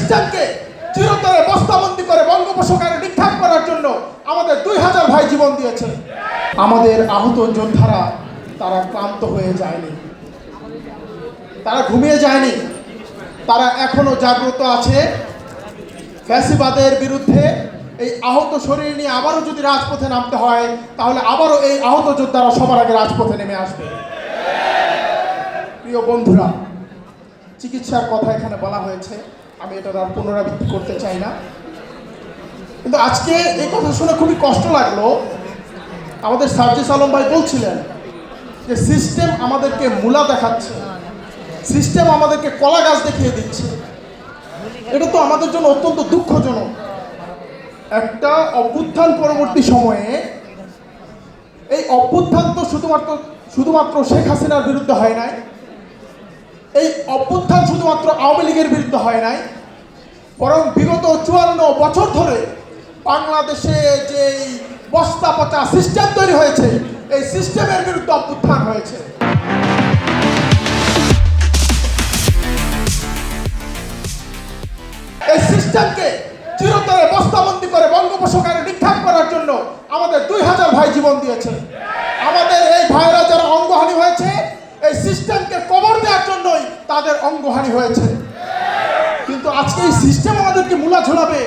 সিস্টেমকে চিরতরে বস্তাবন্দি করে বঙ্গোপসাগরে নিক্ষেপ করার জন্য আমাদের 2000 ভাই জীবন দিয়েছে। আমাদের আহত যোদ্ধারা তারা ক্লান্ত হয়ে যায়নি, তারা ঘুমিয়ে যায়নি, তারা এখনো জাগ্রত আছে। ফ্যাসিবাদের বিরুদ্ধে এই আহত শরীর নিয়ে আবারও যদি রাজপথে নামতে হয়, তাহলে আবারও এই আহত যোদ্ধারা সবার আগে রাজপথে নেমে আসবে। প্রিয় বন্ধুরা, চিকিৎসার কথা এখানে বলা হয়েছে, আমি এটা আর পুনরাবৃত্তি করতে চাই না, কিন্তু আজকে এই কথা শুনে খুবই কষ্ট লাগলো। আমাদের সার্জিস আলম ভাই বলছিলেন যে সিস্টেম আমাদেরকে মূলা দেখাচ্ছে, সিস্টেম আমাদেরকে কলা গাছ দেখিয়ে দিচ্ছে। এটা তো আমাদের জন্য অত্যন্ত দুঃখজনক। একটা অভ্যুত্থান পরবর্তী সময়ে এই অভ্যুত্থান তো শুধুমাত্র শেখ হাসিনার বিরুদ্ধে হয় নাই, এই অভ্যুত্থান শুধুমাত্র আওয়ামী লীগের বিরুদ্ধে হয় নাই, বরং বিগত 54 বছর ধরে বাংলাদেশে যে বস্তা পচা সিস্টেম তৈরি হয়েছে, এই সিস্টেমের বিরুদ্ধে অভ্যুত্থান হয়েছে। এই সিস্টেমকে চিরতরে বস্তাবন্দি করে বঙ্গোপসাগরে নিক্ষেপ করার জন্য আমাদের 2000 ভাই জীবন দিয়েছে। আমাদের এই ভাইরা যারা অঙ্গহানি হয়েছে, এই সিস্টেমকে কবর দেওয়ার জন্যই তাদের অঙ্গহানি হয়েছে। কিন্তু আজকে এই সিস্টেম আমাদেরকে মূলা ঝোলাবে,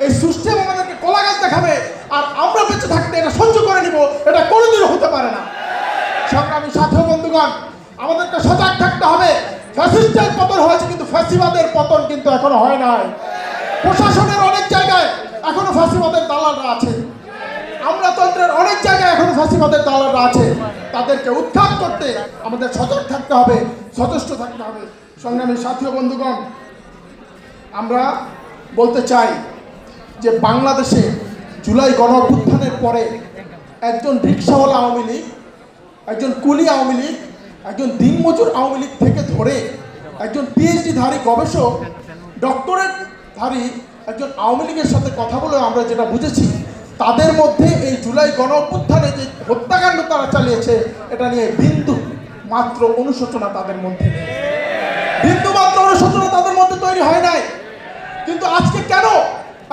এই সিস্টেম আমাদেরকে কলা গাছ দেখাবে, আর আমরা বেঁচে থাকতে এটা সহ্য করে নিব, এটা কোনোদিনও হতে পারে না। সংগ্রামী সাথী বন্ধুগণ, আমাদেরকে সজাগ থাকতে হবে। ফ্যাসিস্টের পতন হয়েছে, কিন্তু ফ্যাসিবাদের পতন কিন্তু এখনো হয় নাই। প্রশাসনের অনেক জায়গায় এখনো ফ্যাসিবাদের দালালরা আছে, আমলাতন্ত্রের অনেক জায়গায় এখনো ফ্যাসিবাদের দালালরা আছে। তাদেরকে উৎখাত করতে আমাদের সজাগ থাকতে হবে, সচেষ্ট থাকতে হবে। সংগ্রামী সাথী বন্ধুগণ, আমরা বলতে চাই যে বাংলাদেশে জুলাই গণঅভ্যুত্থানের পরে একজন রিকশাওয়ালা আওয়ামী লীগ, একজন কুলি আওয়ামী লীগ, একজন দিনমজুর আওয়ামী লীগ থেকে ধরে একজন পিএইচডিধারী গবেষক, ডক্টরেটধারী একজন আওয়ামী লীগের সাথে কথা বলে আমরা যেটা বুঝেছি, তাদের মধ্যে এই জুলাই গণঅভ্যুত্থানে যে হত্যাকাণ্ড তারা চালিয়েছে, এটা নিয়ে বিন্দু মাত্র অনুশোচনা তাদের মধ্যে নেই, বিন্দু মাত্র অনুশোচনা তাদের মধ্যে তৈরি হয় নাই। কিন্তু আজকে কেন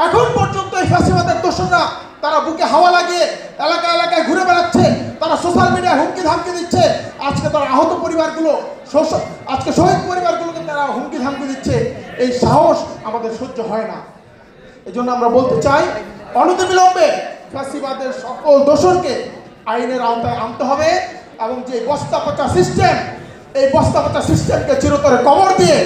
এখন পর্যন্ত এই ফ্যাসিবাদের দোষররা তারা বুকে হাওয়া লাগিয়ে এলাকায় এলাকায় ঘুরে বেড়াচ্ছে, তারা সোশ্যাল মিডিয়ায় হুমকি ধামকি দিচ্ছে। আজকে তারা আহত পরিবারগুলো, আজকে শহীদ পরিবারগুলোকে তারা হুমকি ধামকি দিচ্ছে। এই সাহস আমাদের সহ্য হয় না। এই জন্য আমরা বলতে চাই, অনতিবিলম্বে ফ্যাসিবাদের সকল দোষরকে আইনের আওতায় আনতে হবে, এবং যে বস্তা পচা সিস্টেম, এই বস্তা পচা সিস্টেমকে চিরতরে কবর দিয়ে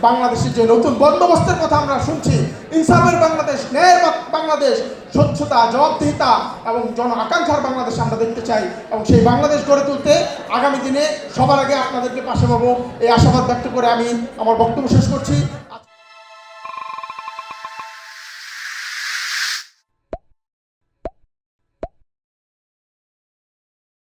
বাংলাদেশের যে নতুন বন্দোবস্তের কথা আমরা শুনছি, ইনসাফের বাংলাদেশ, ন্যায়ের বাংলাদেশ, স্বচ্ছতা, জবাবদিহিতা এবং জন আকাঙ্ক্ষার বাংলাদেশ আমরা দেখতে চাই। এবং সেই বাংলাদেশ গড়ে তুলতে আগামী দিনে সবার আগে আপনাদেরকে পাশে পাবো, এই আশাবাদ ব্যক্ত করে আমি আমার বক্তব্য শেষ করছি।